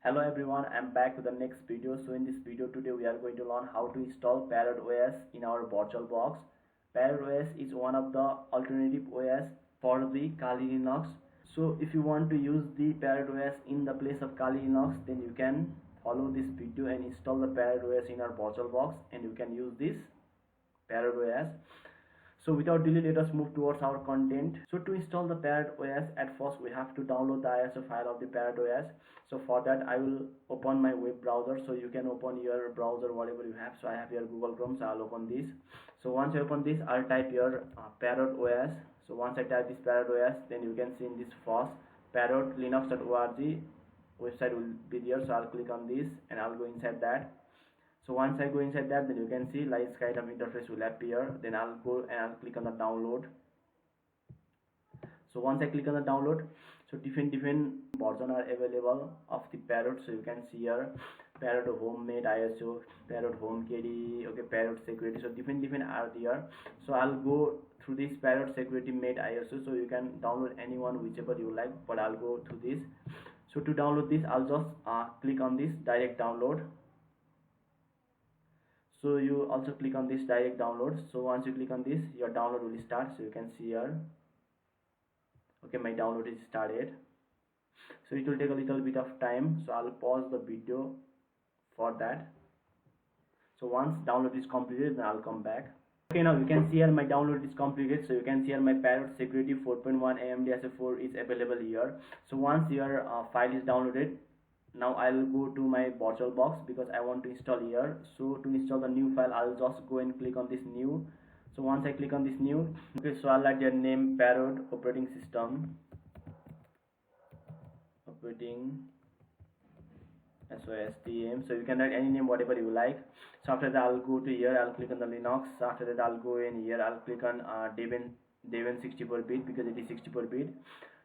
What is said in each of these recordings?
Hello everyone, I'm back with the next video. So in this video today we are going to learn how to install Parrot OS in our VirtualBox. Parrot OS is one of the alternative OS for the Kali Linux. So if you want to use the Parrot OS in the place of Kali Linux, then you can follow this video and install the Parrot OS in our VirtualBox and you can use this Parrot OS. So without delay, let us move towards our content. So to install the Parrot OS, at first we have to download the ISO file of the Parrot OS. So for that I will open my web browser. So you can open your browser whatever you have. So I have here Google Chrome, so I'll open this. So once I open this, I'll type here Parrot OS. So once I type this Parrot OS, then you can see in this first parrotlinux.org website will be there. So I'll click on this and I'll go inside that. So once I go inside that, then you can see like kind of interface will appear. Then I'll go and I'll click on the download. So once I click on the download, so different versions are available of the Parrot. So you can see here Parrot homemade ISO, Parrot home KDE, okay, Parrot security. So different are there. So I'll go through this Parrot security made ISO. So you can download anyone whichever you like, but I'll go through this. So to download this, I'll just click on this direct download. So you also click on this direct download. So once you click on this, your download will start. So you can see here, okay, my download is started. So it will take a little bit of time, so I'll pause the video for that. So once download is completed, then I'll come back. Okay, now you can see here my download is completed. So you can see here my Parrot security 4.1 AMD SE4 is available here. So once your file is downloaded, now I'll go to my VirtualBox because I want to install here. So to install the new file, I'll just go and click on this new. So once I click on this new, okay, so I'll write their name Parrot operating system, operating SOSTM. So you can write any name whatever you like. So after that I'll go to here, I'll click on the Linux. So after that I'll go in here, I'll click on Debian 64-bit because it is 64-bit.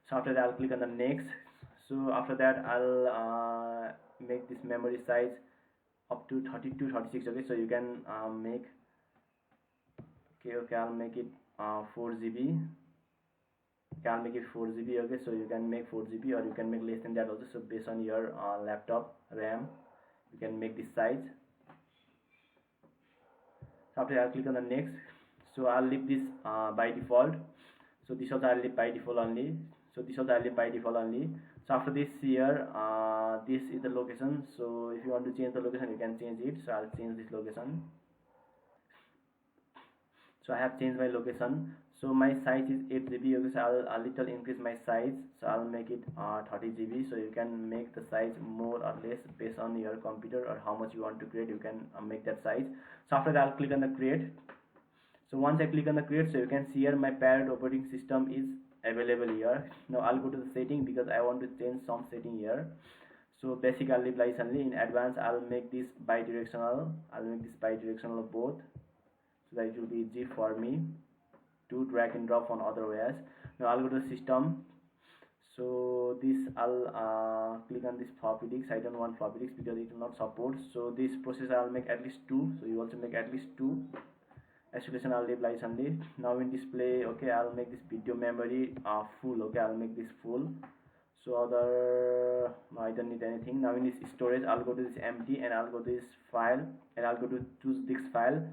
So after that I'll click on the next. So after that I'll make this memory size up to 32 36. Okay, so you can make okay I'll make it 4 GB. Okay, I'll make it 4 GB. Okay, so you can make 4 GB or you can make less than that also. So based on your laptop RAM, you can make this size. So after I'll click on the next. So I'll leave this by default. So this also I'll leave by default only. So this also I'll leave by default only. So after this here, this is the location. So if you want to change the location, you can change it. So I'll change this location. So I have changed my location. So my size is 8 GB. Okay, so I'll little increase my size. So I'll make it 30 GB. So you can make the size more or less based on your computer or how much you want to create. You can make that size. So after that, I'll click on the create. So once I click on the create, so you can see here my Parrot operating system is available here. Now I'll go to the setting because I want to change some setting here. So basic I'll leave license only. In advanced I'll make this bidirectional. I'll make this bidirectional both, so that it will be easy for me to drag and drop on other OS. Now I'll go to the system. So this I'll click on this floppy disk. I don't want floppy disk because it will not support. So this processor I'll make at least 2. So you also make at least 2. Execution I'll leave license only. Now in display, okay, I'll make this video memory full. Okay, I'll make this full. So other I don't need anything. Now in this storage, I'll go to this empty and I'll go to this file and I'll go to choose disk file,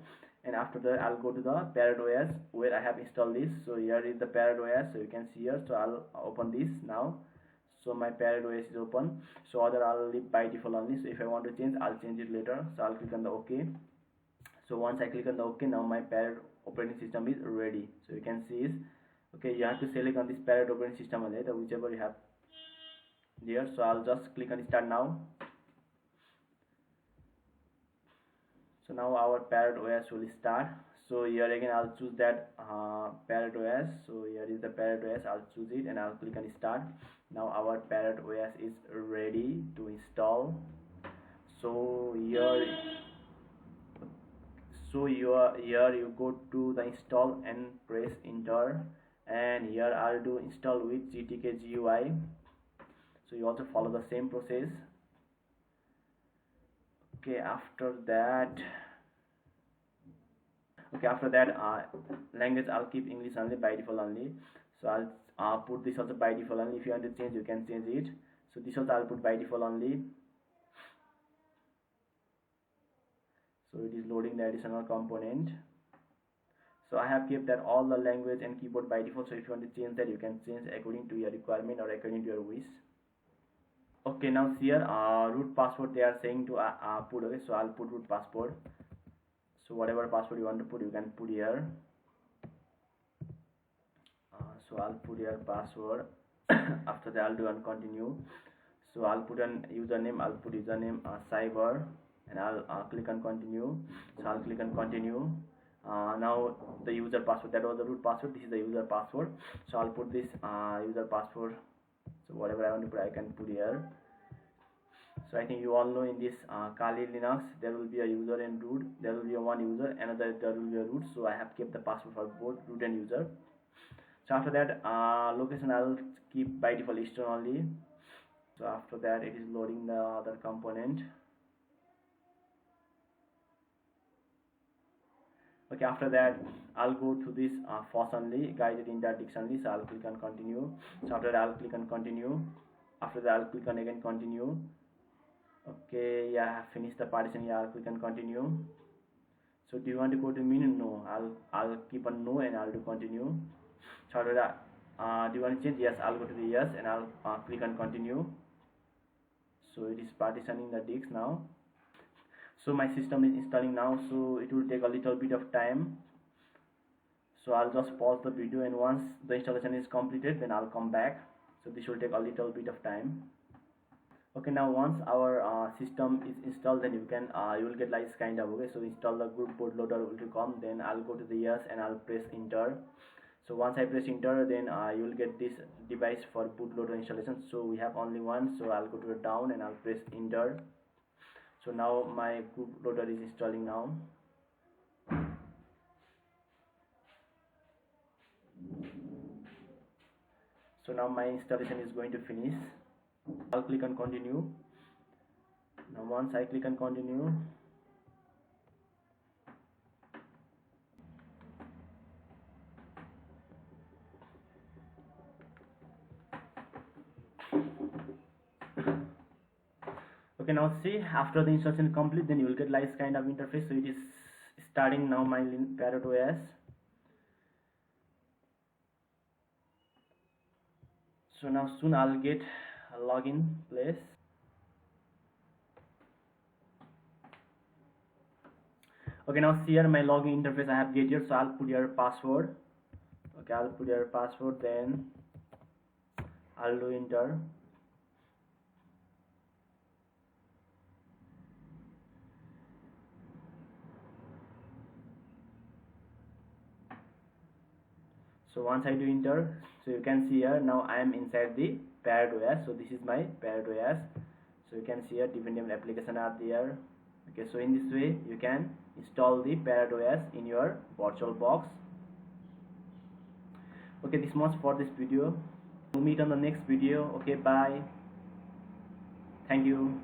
and after that I'll go to the Parrot OS where I have installed this. So here is the Parrot OS. So you can see here. So I'll open this now. So my Parrot OS is open. So other I'll leave by default only. So if I want to change, I'll change it later. So I'll click on the OK. So once I click on the OK, now my Parrot operating system is ready. So you can see is okay. You have to select on this Parrot operating system only, whichever you have there. So I'll just click on start now. So now our Parrot OS will start. So here again I'll choose that Parrot OS. So here is the Parrot OS. I'll choose it and I'll click on start. Now our Parrot OS is ready to install. So here you go to the install and press enter, and here I'll do install with GTK GUI. So you also follow the same process. Okay, after that language I'll keep English only by default only. So I'll put this also by default only. If you want to change, you can change it. So this also I'll put by default only. So it is loading the additional component. So I have kept that all the language and keyboard by default, so if you want to change that, you can change according to your requirement or according to your wish. Okay, now here root password they are saying to put. Okay, so I'll put root password. So whatever password you want to put, you can put here. So I'll put here password. After that I'll do and continue. So I'll put an username, I'll put username cyber, and I'll click on continue. So I'll click on continue. Now the user password, that was the root password, this is the user password. So I'll put this user password. So whatever I want to put, I can put here. So I think you all know in this Kali Linux there will be a user and root. There will be a one user, another there will be a root. So I have kept the password for both root and user. So after that location I will keep by default Eastern only. So after that it is loading the other component. Okay, after that I'll go to this FOSS only, guided interdict only. So I'll click on continue. So after that I'll click on continue. After that I'll click on again continue. Okay, yeah, I have finished the partition. Yeah, I'll click on continue. So do you want to go to menu? No, I'll keep on no and I'll do continue. So after that do you want to change? Yes, I'll go to the yes and I'll click on continue. So it is partitioning the disk now. So my system is installing now, so it will take a little bit of time. So I'll just pause the video, and once the installation is completed, then I'll come back. So this will take a little bit of time. Okay, now once our system is installed, then you will get like this kind of, okay, so install the group bootloader will come. Then I'll go to the yes and I'll press enter. So once I press enter, then you will get this device for bootloader installation. So we have only one, so I'll go to the down and I'll press enter. So now my bootloader is installing now. So now my installation is going to finish. I'll click on continue. Now once I click on continue, okay, now see, after the installation complete, then you will get like this kind of interface. So it is starting now my Parrot OS. So now soon I'll get a login place. Okay, now see here my login interface I have get here. So I'll put your password. Okay, I'll put your password, then I'll do enter. So once I do enter, so you can see here now I am inside the Parrot OS. So this is my Parrot OS. So you can see here different applications are there. Okay, so in this way you can install the Parrot OS in your VirtualBox. Okay, this much for this video. We'll meet on the next video. Okay, bye. Thank you.